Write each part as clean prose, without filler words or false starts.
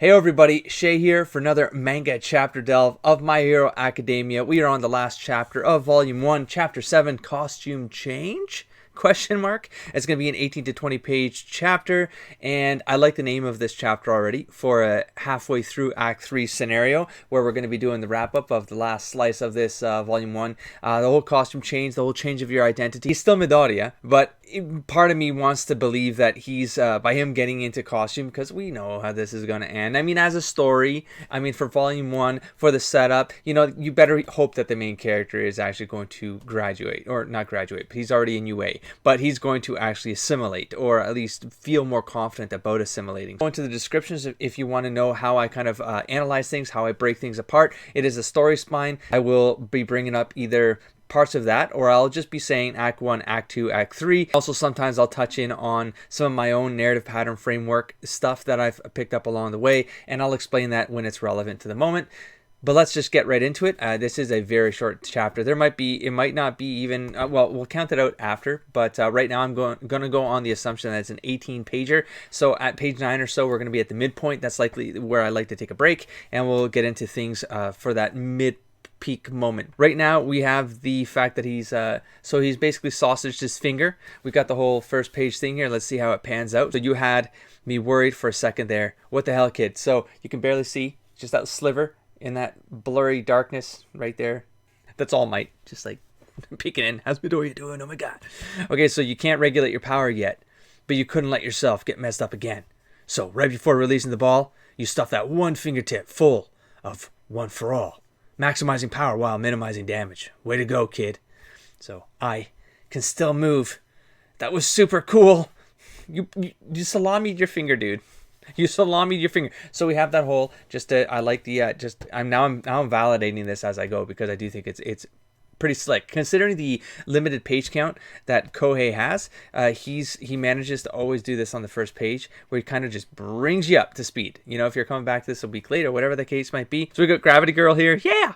Hey everybody, Shay here for another manga chapter delve of My Hero Academia. We are on the last chapter of Volume 1, Chapter 7, Costume Change? Question mark. It's going to be an 18 to 20 page chapter, and I like the name of this chapter already for a halfway through Act 3 scenario where we're going to be doing the wrap up of the last slice of this Volume 1. The whole costume change, the whole change of your identity. He's still Midoriya, but part of me wants to believe that he's by him getting into costume, because we know how this is going to end. I mean, as a story, I mean, for Volume 1, for the setup, you know, you better hope that the main character is actually going to graduate, or not graduate, but he's already in UA, but he's going to actually assimilate, or at least feel more confident about assimilating. Go into the descriptions if you want to know how I kind of analyze things, how I break things apart. It is a story spine. I will be bringing up either parts of that, or I'll just be saying Act 1, Act 2, Act 3. Also, sometimes I'll touch in on some of my own narrative pattern framework stuff that I've picked up along the way, and I'll explain that when it's relevant to the moment. But let's just get right into it. This is a very short chapter. It might not be even, well, we'll count it out after, but right now I'm going to go on the assumption that it's an 18 pager. So at page 9 or so, we're going to be at the midpoint. That's likely where I like to take a break, and we'll get into things for that peak moment. Right now we have the fact that he's basically sausaged his finger. We've got the whole first page thing here. Let's see how it pans out. So you had me worried for a second there. What the hell, kid? So you can barely see just that sliver in that blurry darkness right there. That's All Might, just like peeking in. How's Midoriya doing? Oh my god. Okay, so you can't regulate your power yet, but you couldn't let yourself get messed up again. So right before releasing the ball, you stuff that one fingertip full of One for All, maximizing power while minimizing damage. Way to go, kid. So I can still move. That was super cool. You salamied your finger, dude. You salamied your finger. So we have that whole, I like the I'm validating this as I go, because I do think it's pretty slick considering the limited page count that Kohei has. He manages to always do this on the first page, where he kind of just brings you up to speed. You know, if you're coming back to this a week later, whatever the case might be. So we got Gravity Girl here. Yeah.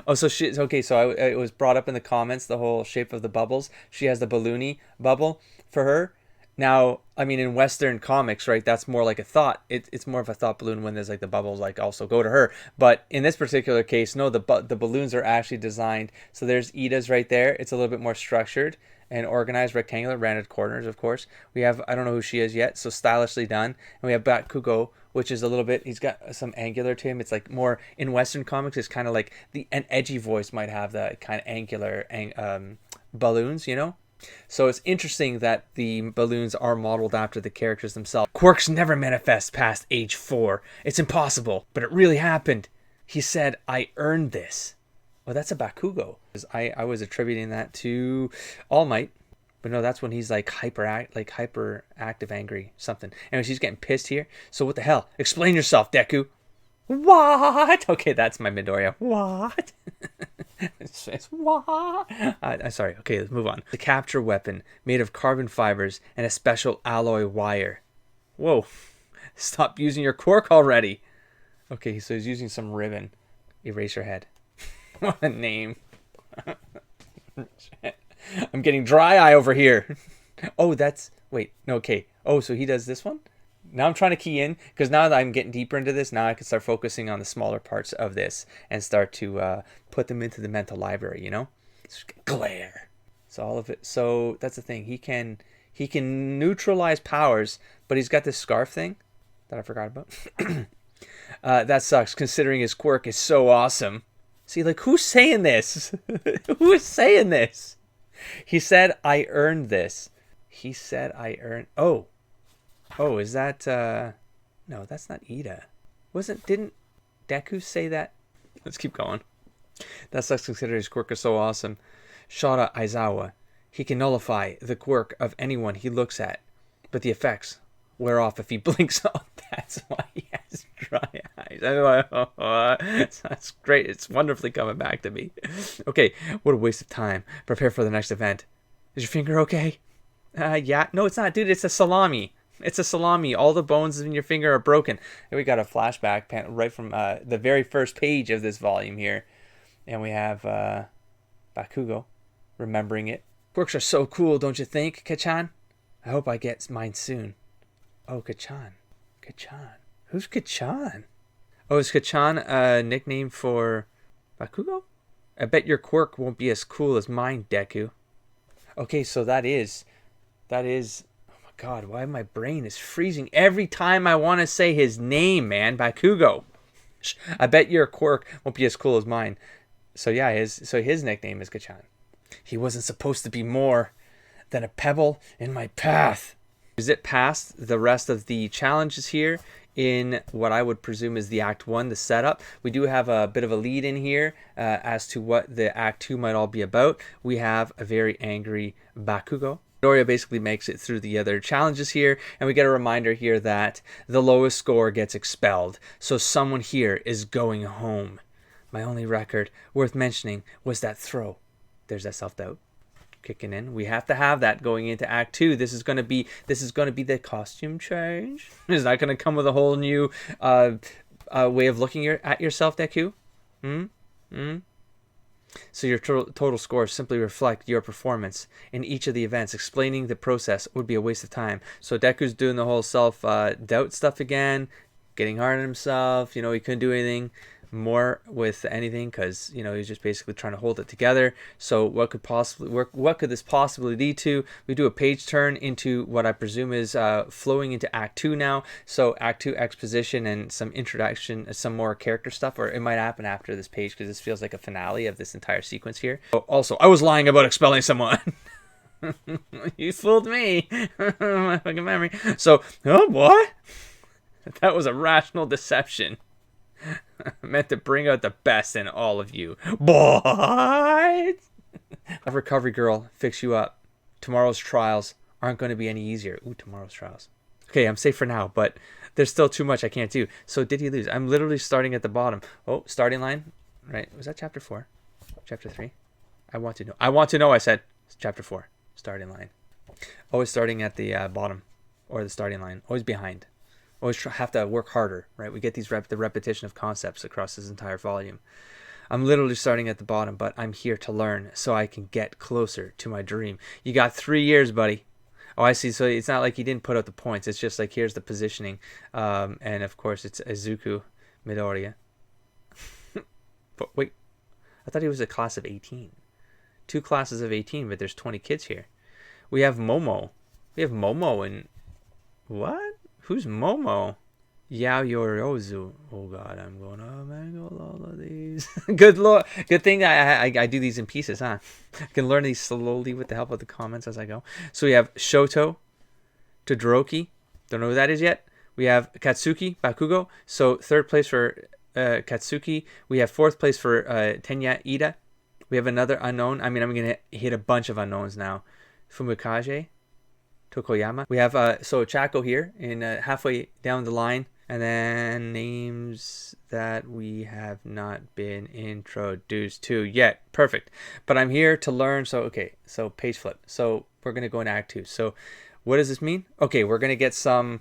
Oh, so she's okay. So it was brought up in the comments, the whole shape of the bubbles. She has the balloony bubble for her. Now, I mean, in Western comics, right, that's more like a thought. It's more of a thought balloon when there's like the bubbles like also go to her. But in this particular case, no, the balloons are actually designed. So there's Ida's right there. It's a little bit more structured and organized, rectangular, rounded corners, of course. We have, I don't know who she is yet, so stylishly done. And we have Bakugo, which is a little bit, he's got some angular to him. It's like more, in Western comics, it's kind of like an edgy voice might have the kind of angular balloons, you know? So it's interesting that the balloons are modeled after the characters themselves. Quirks never manifest past age 4. It's impossible, but it really happened. He said, I earned this. Well, that's a Bakugo. I was attributing that to All Might, but no, that's when he's like hyperactive, angry, something. Anyways, he's getting pissed here. So what the hell? Explain yourself, Deku. What? Okay, that's my Midoriya. What? it's what? Sorry. Okay, let's move on. The capture weapon made of carbon fibers and a special alloy wire. Whoa. Stop using your quirk already. Okay, so he's using some ribbon. Erase your head. What a name. I'm getting dry eye over here. Oh, that's... Wait, no, okay. Oh, so he does this one? Now I'm trying to key in, because now that I'm getting deeper into this, now I can start focusing on the smaller parts of this and start to put them into the mental library, you know? Glare. So all of it. So that's the thing. He can neutralize powers, but he's got this scarf thing that I forgot about. That sucks, considering his quirk is so awesome. See, like, who's saying this? Who is saying this? He said, I earned this. He said, I earned... Oh, is that, no, that's not Ida. Didn't Deku say that? Let's keep going. That sucks considering his quirk is so awesome. Shota Aizawa. He can nullify the quirk of anyone he looks at, but the effects wear off if he blinks. Oh, that's why he has dry eyes. That's great. It's wonderfully coming back to me. Okay, what a waste of time. Prepare for the next event. Is your finger okay? Yeah. No, it's not, dude. It's a salami. It's a salami. All the bones in your finger are broken. And we got a flashback right from the very first page of this volume here. And we have Bakugo remembering it. Quirks are so cool, don't you think, Kachan? I hope I get mine soon. Oh, Kachan. Who's Kachan? Oh, is Kachan a nickname for Bakugo? I bet your quirk won't be as cool as mine, Deku. Okay, so that is, oh my god, why my brain is freezing every time I want to say his name, man. Bakugo. I bet your quirk won't be as cool as mine. So yeah, his nickname is Kachan. He wasn't supposed to be more than a pebble in my path. Is it past the rest of the challenges here in what I would presume is the Act 1, the setup? We do have a bit of a lead in here as to what the Act 2 might all be about. We have a very angry Bakugo. Midoriya basically makes it through the other challenges here, and we get a reminder here that the lowest score gets expelled. So someone here is going home. My only record worth mentioning was that throw. There's that self-doubt kicking in. We have to have that going into Act 2. This is going to be the costume change. Is that going to come with a whole new way of looking at yourself, Deku? So your total scores simply reflect your performance in each of the events. Explaining the process would be a waste of time. So Deku's doing the whole self-doubt stuff again, getting hard on himself. He couldn't do anything more with anything because he's just basically trying to hold it together. So what could this possibly lead to? We do a page turn into what I presume is flowing into Act 2 now. So Act 2 exposition and some introduction, some more character stuff, or it might happen after this page because this feels like a finale of this entire sequence here. Oh, also, I was lying about expelling someone. You fooled me. My fucking memory. So, oh boy, that was a rational deception. Meant to bring out the best in all of you. Boys! A recovery girl, fix you up. Tomorrow's trials aren't going to be any easier. Ooh, tomorrow's trials. Okay, I'm safe for now, but there's still too much I can't do. So did he lose? I'm literally starting at the bottom. Oh, starting line. Right. Was that chapter 4? Chapter 3? I want to know. I want to know, I said. It's chapter 4. Starting line. Always starting at the bottom. Or the starting line. Always behind. Always have to work harder, right? We get the repetition of concepts across this entire volume. I'm literally starting at the bottom, but I'm here to learn so I can get closer to my dream. You got 3 years, buddy. Oh, I see. So it's not like he didn't put out the points. It's just like, here's the positioning. And of course, it's Izuku Midoriya. But wait, I thought he was a class of 18. 2 classes of 18, but there's 20 kids here. We have Momo. We have Momo and... What? Who's Momo? Yao Yorozu. Oh god, I'm gonna mangle all of these. Good lord. Good thing I do these in pieces, huh? I can learn these slowly with the help of the comments as I go. So we have Shoto, Todoroki. Don't know who that is yet. We have Katsuki, Bakugo. So 3rd place for Katsuki. We have 4th place for Tenya Ida. We have another unknown. I mean, I'm going to hit a bunch of unknowns now. Fumikaze. Tokoyama. We have so Chaco here in halfway down the line, and then names that we have not been introduced to yet. Perfect. But I'm here to learn. So okay, so page flip. So we're gonna go into Act 2. So what does this mean? Okay, we're gonna get some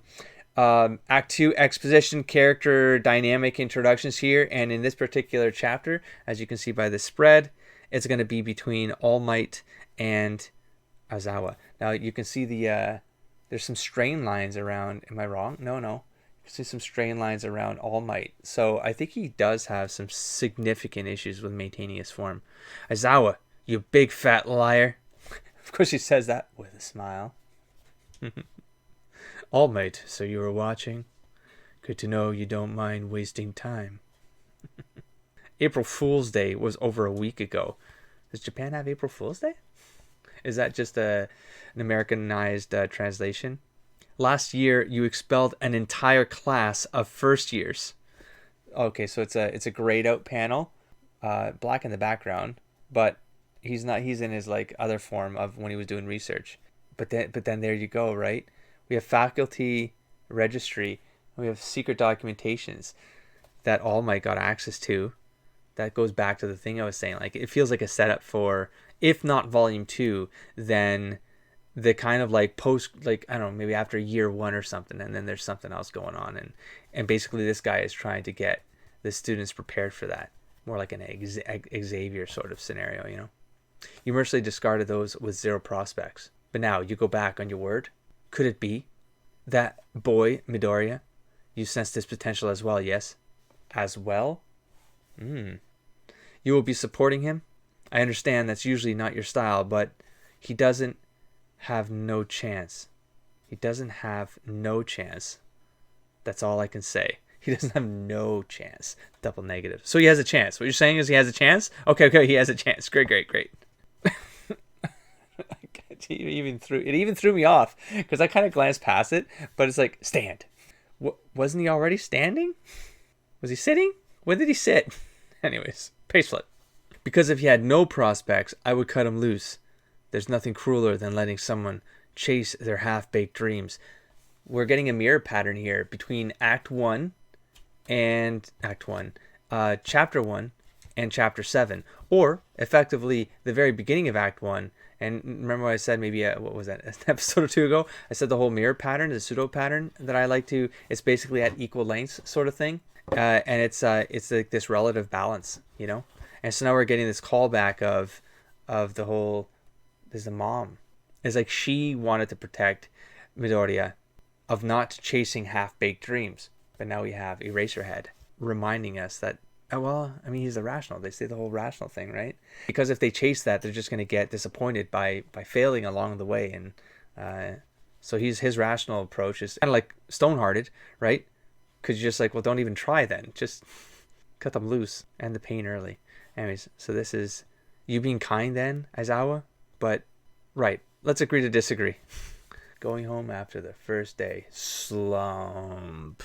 Act 2 exposition, character dynamic introductions here, and in this particular chapter, as you can see by the spread, it's going to be between All Might and Aizawa. Now you can see the there's some strain lines around. Am I wrong? No. You can see some strain lines around All Might. So I think he does have some significant issues with maintaining his form. Aizawa, you big fat liar. Of course he says that with a smile. All Might, so you were watching. Good to know you don't mind wasting time. April Fool's Day was over a week ago. Does Japan have April Fool's Day? Is that just an Americanized translation? Last year, you expelled an entire class of first years. Okay, so it's a grayed out panel, black in the background, but he's not. He's in his like other form of when he was doing research. But then there you go, right? We have faculty registry. We have secret documentations that All Might got access to. That goes back to the thing I was saying. Like, it feels like a setup for, if not volume 2, then the kind of like post, like, I don't know, maybe after year 1 or something, and then there's something else going on, and basically this guy is trying to get the students prepared for that, more like an Xavier sort of scenario, you know. You mercilessly discarded those with 0 prospects, but now you go back on your word. Could it be that boy Midoriya You sense this potential as well, yes? As well? You will be supporting him? I understand that's usually not your style, but he doesn't have no chance. He doesn't have no chance. That's all I can say. He doesn't have no chance. Double negative. So he has a chance. What you're saying is he has a chance? Okay, he has a chance. Great. It even threw me off because I kind of glanced past it, but it's like, stand. Wasn't he already standing? Was he sitting? When did he sit? Anyways, pace flip. Because if he had no prospects, I would cut him loose. There's nothing crueler than letting someone chase their half-baked dreams. We're getting a mirror pattern here between Chapter 1 and Chapter 7, or effectively the very beginning of Act 1. And remember what I said maybe, what was that, an episode or two ago? I said the whole mirror pattern, the pseudo pattern that I like to, it's basically at equal lengths sort of thing. And it's like this relative balance, you know? And so now we're getting this callback of the whole, there's the mom. It's like she wanted to protect Midoriya of not chasing half-baked dreams. But now we have Eraserhead reminding us that, oh, well, I mean, he's irrational. They say the whole rational thing, right? Because if they chase that, they're just going to get disappointed by failing along the way. And so his rational approach is kind of like stone-hearted, right? Because you're just like, well, don't even try then. Just cut them loose. End the pain early. Anyways, so this is you being kind then, Aizawa? But, right, let's agree to disagree. Going home after the first day. Slump.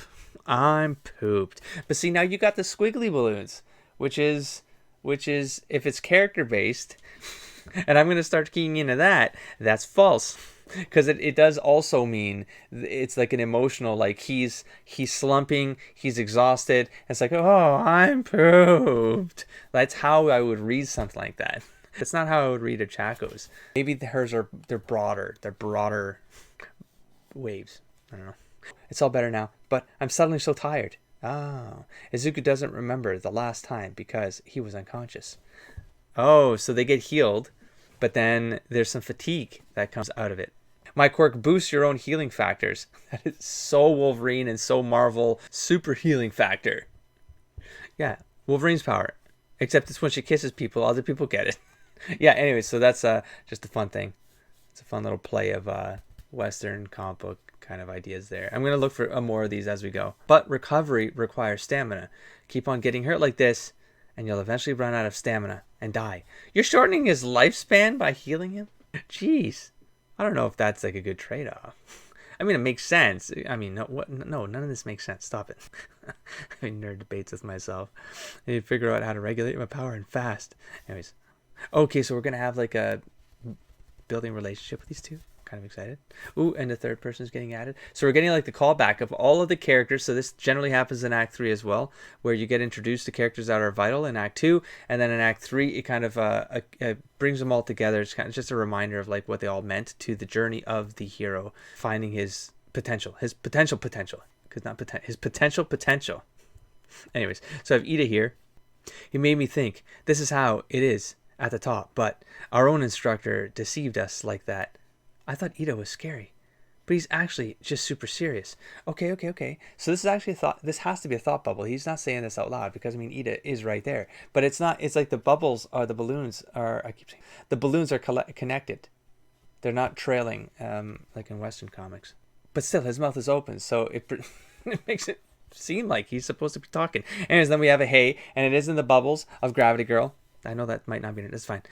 I'm pooped. But see, now you got the squiggly balloons, which is if it's character based, and I'm going to start keying into that, that's false. Because it does also mean it's like an emotional, like he's slumping, he's exhausted. It's like, oh, I'm pooped. That's how I would read something like that. That's not how I would read a Chaco's. Maybe they're broader waves. I don't know. It's all better now, but I'm suddenly so tired. Oh, Izuku doesn't remember the last time because he was unconscious. Oh, so they get healed, but then there's some fatigue that comes out of it. My quirk boosts your own healing factors. That is so Wolverine and so Marvel. Super healing factor. Yeah, Wolverine's power. Except it's when she kisses people, other people get it. Yeah, anyway, so that's just a fun thing. It's a fun little play of Western comic book kind of ideas there. I'm going to look for more of these as we go. But recovery requires stamina. Keep on getting hurt like this, and you'll eventually run out of stamina and die. You're shortening his lifespan by healing him? Jeez. I don't know if that's like a good trade-off. I mean, it makes sense. I mean, no, none of this makes sense. Stop it. Having nerd debates with myself. I need to figure out how to regulate my power and fast. Anyways. Okay, so we're going to have like a building relationship with these two. Kind of excited. Ooh, and the third person is getting added. So we're getting like the callback of all of the characters. So this generally happens in Act 3 as well, where you get introduced to characters that are vital in Act 2. And then in Act 3, it kind of brings them all together. It's kind of just a reminder of like what they all meant to the journey of the hero, finding his potential. His potential. Because not his potential. Anyways, so I have Ida here. He made me think, this is how it is at the top. But our own instructor deceived us like that. I thought Ito was scary, but he's actually just super serious. Okay. So this is actually a thought. This has to be a thought bubble. He's not saying this out loud because I mean Ida is right there, but it's not. It's like the bubbles or the balloons are. I keep saying the balloons are connected. They're not trailing like in Western comics. But still, his mouth is open, so it makes it seem like he's supposed to be talking. Anyways, then we have a hey, and it is in the bubbles of Gravity Girl. I know that might not be in it. It's fine.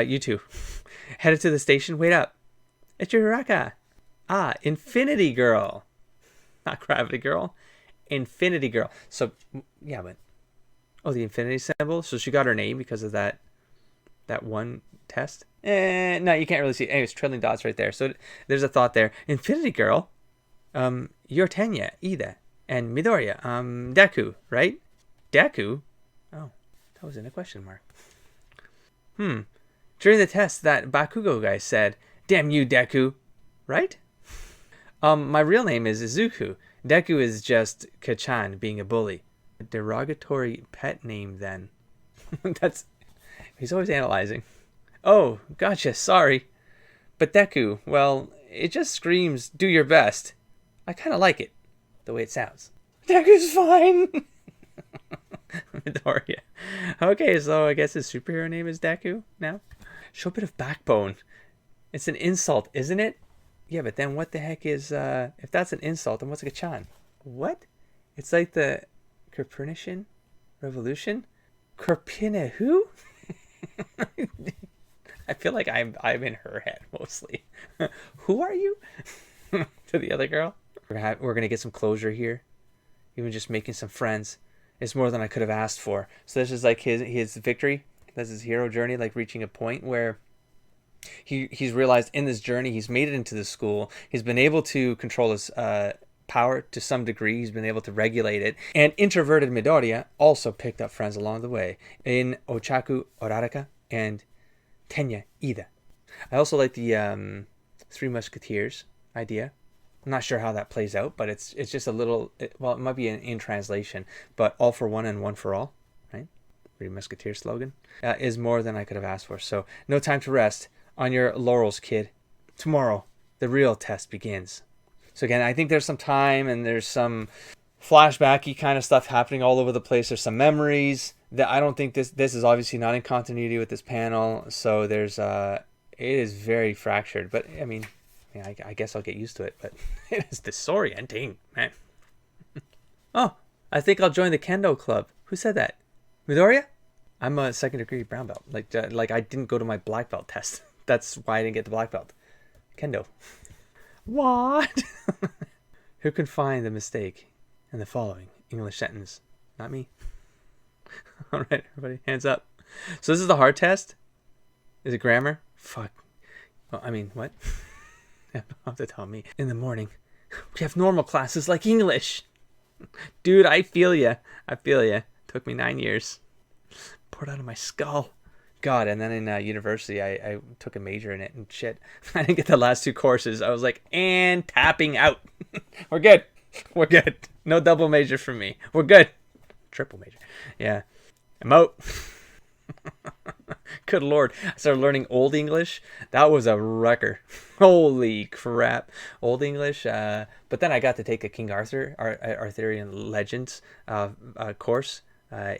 You two headed to the station. Wait up. It's your Uraka. Ah, Infinity Girl. Not Gravity Girl. Infinity Girl. So, yeah, but... Oh, the infinity symbol? So she got her name because of that one test? No, you can't really see. Anyways, trailing dots right there. So there's a thought there. Infinity Girl. You're Tenya, Ida, and Midoriya. Deku, right? Deku? Oh, that was in a question mark. During the test, that Bakugo guy said... Damn you, Deku. Right? My real name is Izuku. Deku is just Kachan being a bully. A derogatory pet name, then. He's always analyzing. Oh, gotcha, sorry. But Deku, well, it just screams, do your best. I kind of like it, the way it sounds. Deku's fine. Midoriya. Okay, so I guess his superhero name is Deku now. Show a bit of backbone. It's an insult, isn't it? Yeah, but then what the heck is, if that's an insult, then what's a Gachan? What? It's like the Copernican Revolution? Corpina who? I feel like I'm in her head mostly. Who are you? To the other girl. We're gonna get some closure here. Even just making some friends is more than I could have asked for. So this is like his victory. That's his hero journey, like reaching a point where he's realized in this journey he's made it into the school. He's been able to control his power to some degree. He's been able to regulate it. And introverted Midoriya also picked up friends along the way in Ochaku Oraraka and Tenya Ida. I also like the Three Musketeers idea. I'm not sure how that plays out, but it's just a little, well, it might be in translation, but all for one and one for all, right? Three Musketeer slogan is more than I could have asked for. So no time to rest on your laurels, kid. Tomorrow, the real test begins. So again, I think there's some time and there's some flashbacky kind of stuff happening all over the place. There's some memories that I don't think this is obviously not in continuity with this panel. So there's it is very fractured, but I mean, I guess I'll get used to it, but it is disorienting, man. Oh, I think I'll join the kendo club. Who said that? Midoriya? I'm a second degree brown belt. Like I didn't go to my black belt test. That's why I didn't get the black belt. Kendo. What? Who can find the mistake in the following English sentence? Not me. All right, everybody, hands up. So this is the hard test? Is it grammar? Fuck. Well, I mean, what? You don't have to tell me. In the morning, we have normal classes like English. Dude, I feel ya. I feel ya. Took me 9 years. Poured out of my skull. God, and then in university, I took a major in it and shit. I didn't get the last 2 courses. I was like, and tapping out. We're good. We're good. No double major for me. We're good. Triple major. Yeah. I'm out. Good Lord. I started learning Old English. That was a wrecker. Holy crap. Old English. But then I got to take a King Arthur, Arthurian Legends course.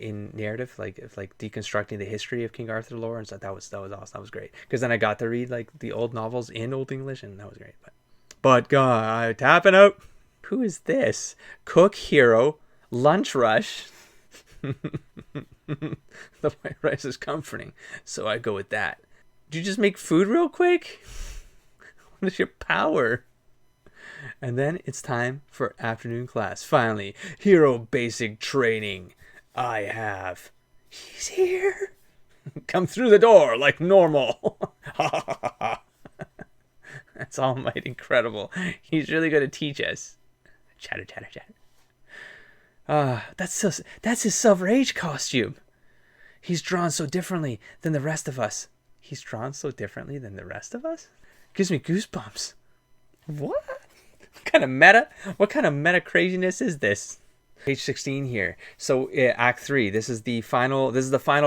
In narrative, like deconstructing the history of King Arthur lore, and so that was awesome. That was great because then I got to read like the old novels in Old English, and that was great. But God, tapping out. Who is this? Cook hero, lunch rush. The white rice is comforting, so I go with that. Did you just make food real quick? What is your power? And then it's time for afternoon class. Finally, hero basic training. I have. He's here. Come through the door like normal. That's All Might incredible. He's really going to teach us. Chatter, chatter, chatter. That's his Silver Age costume. He's drawn so differently than the rest of us. He's drawn so differently than the rest of us? Gives me goosebumps. What? What kind of meta craziness is this? Page 16 here. So Act 3. This is the final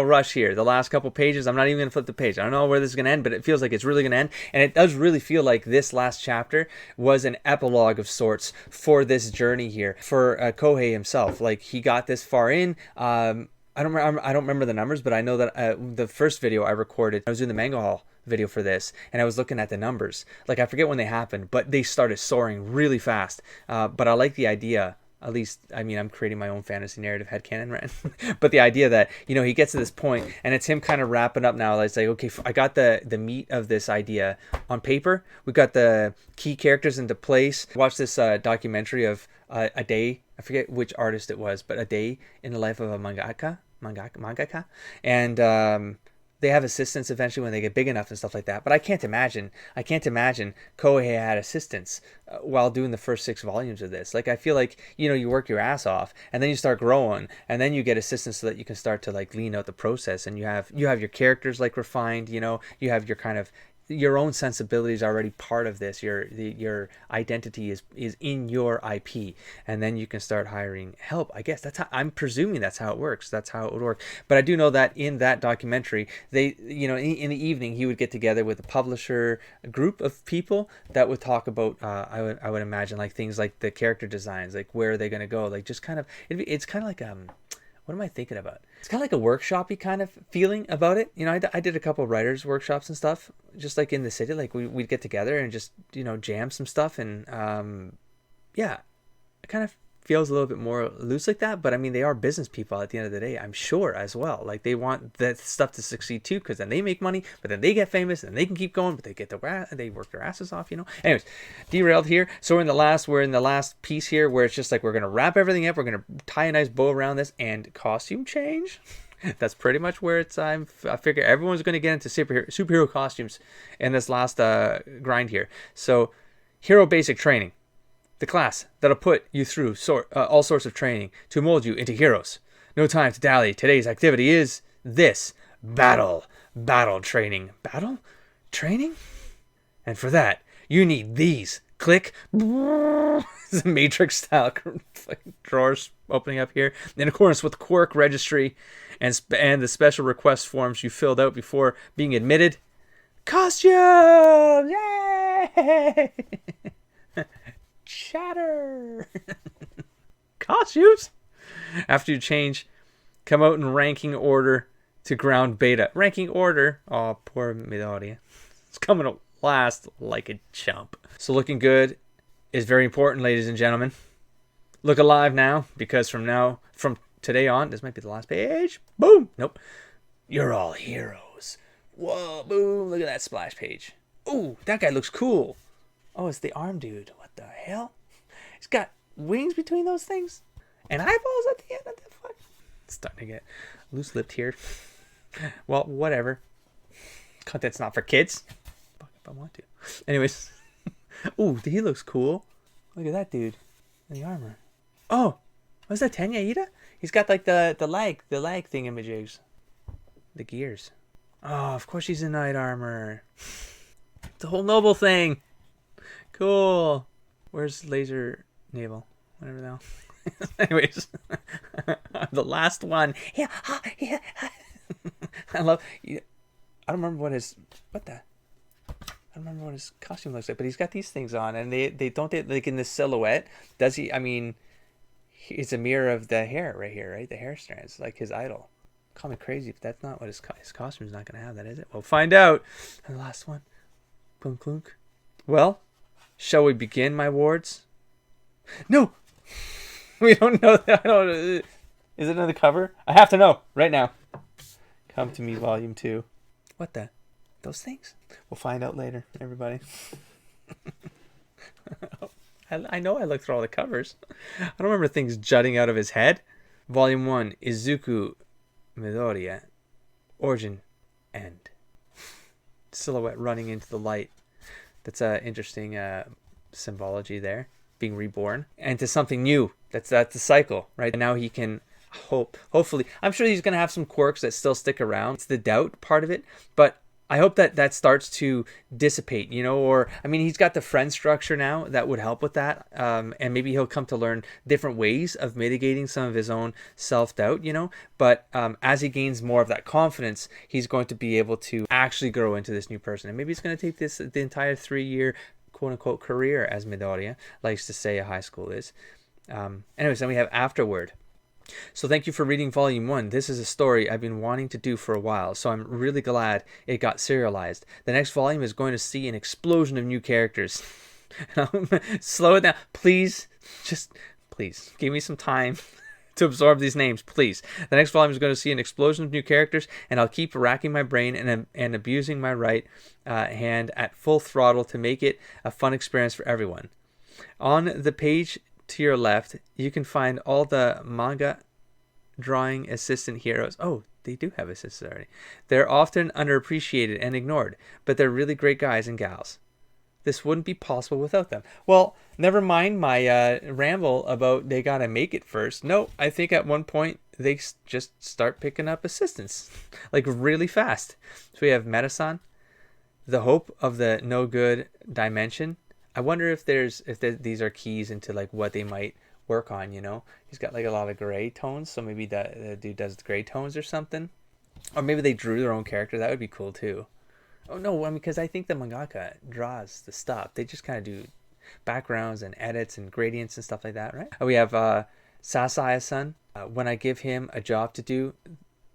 rush here. The last couple pages. I'm not even gonna flip the page. I don't know where this is gonna end, but it feels like it's really gonna end. And it does really feel like this last chapter was an epilogue of sorts for this journey here for Kohei himself. Like he got this far in. I don't remember the numbers, but I know that the first video I recorded, I was doing the manga haul video for this, and I was looking at the numbers. Like I forget when they happened, but they started soaring really fast. But I like the idea. At least, I mean, I'm creating my own fantasy narrative headcanon, right? But the idea that, he gets to this point and it's him kind of wrapping up now. It's like, okay, I got the meat of this idea on paper. We got the key characters into place. Watch this documentary of a day. I forget which artist it was, but a day in the life of a mangaka. And they have assistants eventually when they get big enough and stuff like that. But I can't imagine Kohei had assistants while doing the first 6 volumes of this. Like, I feel like, you work your ass off and then you start growing and then you get assistants so that you can start to like lean out the process, and you have your characters like refined, you have your kind of your own sensibility is already part of this. Your identity is in your IP, and then you can start hiring help. I guess that's how, I'm presuming that's how it works. That's how it would work. But I do know that in that documentary, they, in the evening, he would get together with a publisher, a group of people that would talk about, I would imagine, like things like the character designs, like where are they going to go, like just kind of, it's kind of like what am I thinking about? It's kind of like a workshopy kind of feeling about it. I did a couple of writers workshops and stuff, just like in the city. Like we'd get together and just, jam some stuff. And yeah, it kind of feels a little bit more loose like that. But I mean, they are business people at the end of the day, I'm sure, as well. Like they want that stuff to succeed too, because then they make money, but then they get famous and they can keep going, but they work their asses off, Anyways, derailed here. So we're in the last piece here, where it's just like we're gonna wrap everything up, we're gonna tie a nice bow around this, and costume change. That's pretty much where it's. I figure everyone's gonna get into superhero costumes in this last grind here. So, hero basic training. The class that'll put you through all sorts of training to mold you into heroes. No time to dally. Today's activity is this: battle training. Battle training? And for that, you need these. Click. It's a Matrix style drawers opening up here. In accordance with Quirk registry and the special request forms you filled out before being admitted. Costumes! Yay! Chatter. Costumes. After you change, come out in ranking order to ground beta. Ranking order. Oh, poor Midoriya. It's coming out last like a chump. So looking good is very important, ladies and gentlemen. Look alive now, because from today on, this might be the last page. Boom. Nope. You're all heroes. Whoa, boom. Look at that splash page. Ooh, that guy looks cool. Oh, it's the arm dude. What the hell? He's got wings between those things and eyeballs at the end of the fuck. It's starting to get loose-lipped here. Well, whatever. Content's not for kids. Fuck if I want to. Anyways. Ooh, he looks cool. Look at that dude in the armor. Oh, was that Tenya Ida? He's got like the leg thingamajigs. The gears. Oh, of course she's in knight armor. The whole noble thing. Cool. Where's Laser Naval? Whatever the hell. Anyways, the last one. Yeah. I love. I don't remember what his costume looks like, but he's got these things on, and they like in this silhouette. Does he? I mean, it's a mirror of the hair right here, right? The hair strands, like his idol. Call me crazy, but that's not what his costume's not gonna have. That is it. We'll find out. And the last one. Clunk clunk. Well. Shall we begin, my wards? No! We don't know that. Is it on the cover? I have to know right now. Come to me, volume 2. What the? Those things? We'll find out later, everybody. I know I looked through all the covers. I don't remember things jutting out of his head. Volume 1, Izuku Midoriya. Origin, end. Silhouette running into the light. That's an interesting symbology there, being reborn, and to something new. That's the cycle, right? And now he can hopefully, I'm sure he's going to have some quirks that still stick around. It's the doubt part of it, but I hope that starts to dissipate, or, I mean, he's got the friend structure now that would help with that. And maybe he'll come to learn different ways of mitigating some of his own self-doubt, but as he gains more of that confidence, he's going to be able to actually grow into this new person. And maybe it's going to take the entire 3-year quote unquote career, as Midoriya likes to say a high school is. Anyways, then we have Afterward. So thank you for reading Volume 1. This is a story I've been wanting to do for a while, so I'm really glad it got serialized. The next volume is going to see an explosion of new characters. Slow it down. Please, please, give me some time to absorb these names, please. The next volume is going to see an explosion of new characters, and I'll keep racking my brain and abusing my right hand at full throttle to make it a fun experience for everyone. On the page to your left, you can find all the manga drawing assistant heroes. Oh, they do have assistants already. They're often underappreciated and ignored, but they're really great guys and gals. This wouldn't be possible without them. Well, never mind my ramble about they gotta make it first. No, I think at one point they just start picking up assistants like really fast. So we have Metasan, The hope of the no good dimension. I wonder if these are keys into like what they might work on. He's got like a lot of gray tones, so maybe the dude does gray tones or something, or maybe they drew their own character. That would be cool too. Oh no, I mean, because I think the mangaka draws the stuff. They just kind of do backgrounds and edits and gradients and stuff like that, right? We have Sasaya-san. When I give him a job to do,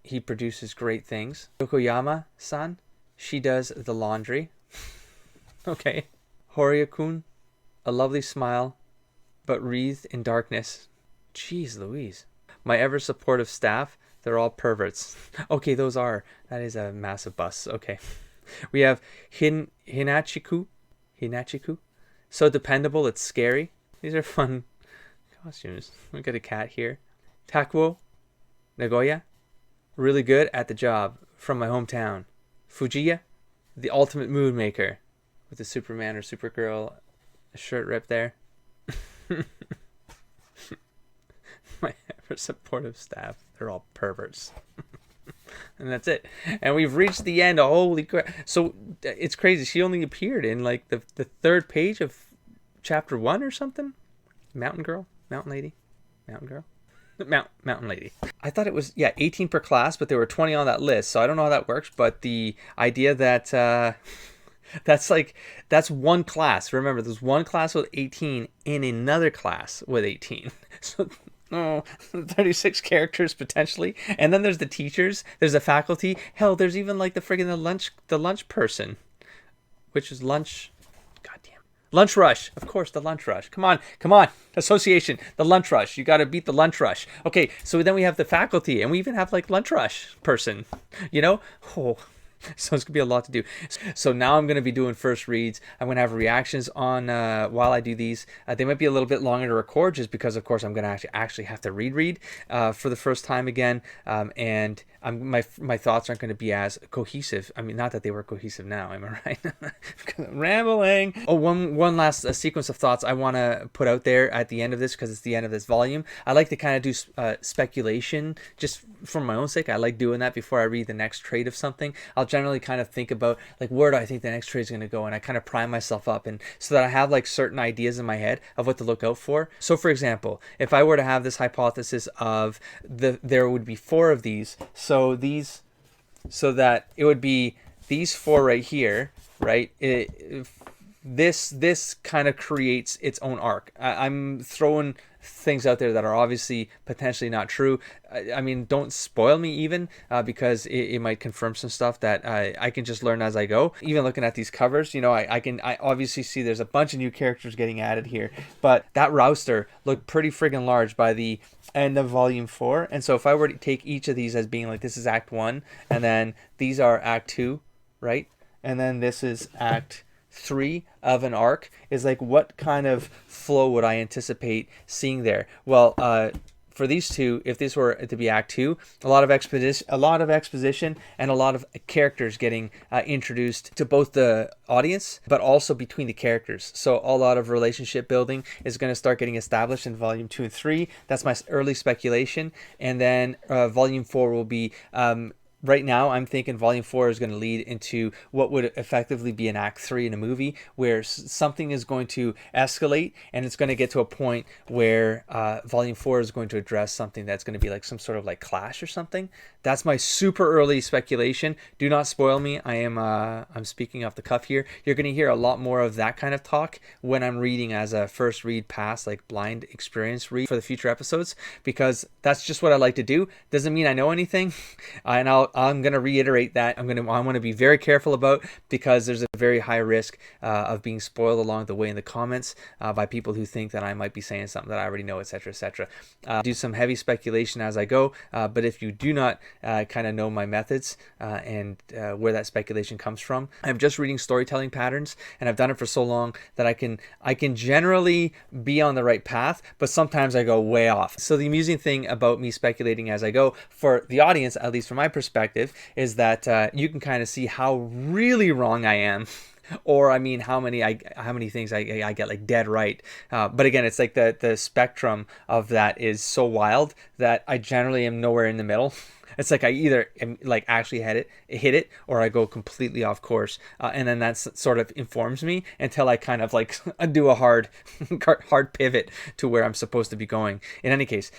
he produces great things. Yokoyama-san, she does the laundry. Okay. Horia-kun, a lovely smile, but wreathed in darkness. Jeez Louise. My ever supportive staff, they're all perverts. Okay, that is a massive bus. Okay. We have Hinachiku. So dependable, it's scary. These are fun costumes. We got a cat here. Takuo Nagoya, really good at the job, from my hometown. Fujiya, the ultimate mood maker, with the Superman or Supergirl shirt rip there. My ever supportive staff, they're all perverts. And that's it. And we've reached the end. Holy crap. So it's crazy. She only appeared in like the third page of chapter 1 or something. Mountain lady. I thought it was 18 per class, but there were 20 on that list. So I don't know how that works, but the idea that that's one class. Remember, there's one class with 18 in another class with 18. So 36 characters potentially, and then there's the teachers, there's the faculty, hell, there's even like the lunch person, which is lunch rush, of course, the lunch rush. Come on, association, the lunch rush, you got to beat the lunch rush. Okay, so then we have the faculty, and we even have like lunch rush person, so it's gonna be a lot to do. So now I'm gonna be doing first reads. I'm gonna have reactions on while I do these. They might be a little bit longer to record, just because, of course, I'm gonna actually have to read for the first time again, and my thoughts aren't going to be as cohesive. I mean, not that they were cohesive now, am I right? I'm rambling. Oh, one last sequence of thoughts I want to put out there at the end of this, because it's the end of this volume. I like to kind of do speculation just for my own sake. I like doing that before I read the next trade of something. I'll generally kind of think about like, where do I think the next trade is going to go, and I kind of prime myself up, and so that I have like certain ideas in my head of what to look out for. So for example, if I were to have this hypothesis of there would be 4 of these, so that it would be these 4 right here, right? This kind of creates its own arc. I'm throwing things out there that are obviously potentially not true. I mean, don't spoil me even, because it might confirm some stuff that I can just learn as I go. Even looking at these covers, I obviously see there's a bunch of new characters getting added here, but that roster looked pretty friggin' large by the end of volume 4. And so if I were to take each of these as being like, this is act 1, and then these are act 2, right? And then this is act 3 of an arc, is like, what kind of flow would I anticipate seeing there? Well, for these two, if this were to be act 2, a lot of exposition and a lot of characters getting introduced to both the audience, but also between the characters. So a lot of relationship building is going to start getting established in volume 2 and 3. That's my early speculation. And then volume 4 will be right now, I'm thinking volume 4 is going to lead into what would effectively be an act 3 in a movie, where something is going to escalate, and it's going to get to a point where volume 4 is going to address something that's going to be like some sort of like clash or something. That's my super early speculation. Do not spoil me. I'm speaking off the cuff here. You're going to hear a lot more of that kind of talk when I'm reading as a first read pass, like blind experience read for the future episodes, because that's just what I like to do. Doesn't mean I know anything, and I'm going to reiterate that. I want to be very careful about, because there's a very high risk of being spoiled along the way in the comments by people who think that I might be saying something that I already know, etc., etc. Do some heavy speculation as I go, but if you do not kind of know my methods and where that speculation comes from, I'm just reading storytelling patterns, and I've done it for so long that I can generally be on the right path, but sometimes I go way off. So the amusing thing about me speculating as I go, for the audience, at least from my perspective, is that you can kind of see how really wrong I am or I mean how many things I get like dead right. But again, it's like the spectrum of that is so wild that I generally am nowhere in the middle. It's like I either am, like actually hit it, or I go completely off course, and then that sort of informs me until I kind of like do a hard pivot to where I'm supposed to be going. In any case,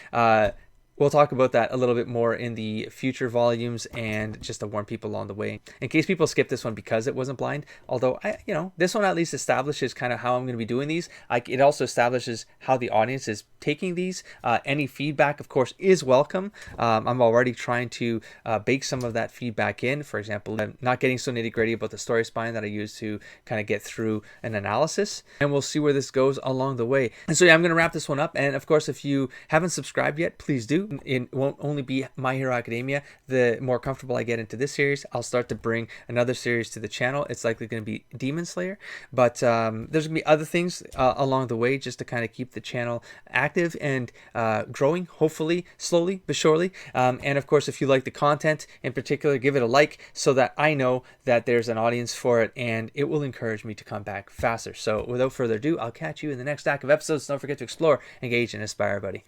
we'll talk about that a little bit more in the future volumes, and just to warn people along the way, in case people skip this one because it wasn't blind. Although this one at least establishes kind of how I'm going to be doing these. It also establishes how the audience is taking these. Any feedback, of course, is welcome. I'm already trying to bake some of that feedback in. For example, I'm not getting so nitty gritty about the story spine that I use to kind of get through an analysis, and we'll see where this goes along the way. And so yeah, I'm going to wrap this one up. And of course, if you haven't subscribed yet, please do. It won't only be My Hero Academia. The more comfortable I get into this series, I'll start to bring another series to the channel. It's likely going to be Demon Slayer, but there's going to be other things along the way, just to kind of keep the channel active and growing, hopefully slowly but surely. And of course, if you like the content in particular, give it a like so that I know that there's an audience for it, and it will encourage me to come back faster. So without further ado, I'll catch you in the next stack of episodes. Don't forget to explore, engage, and inspire, buddy.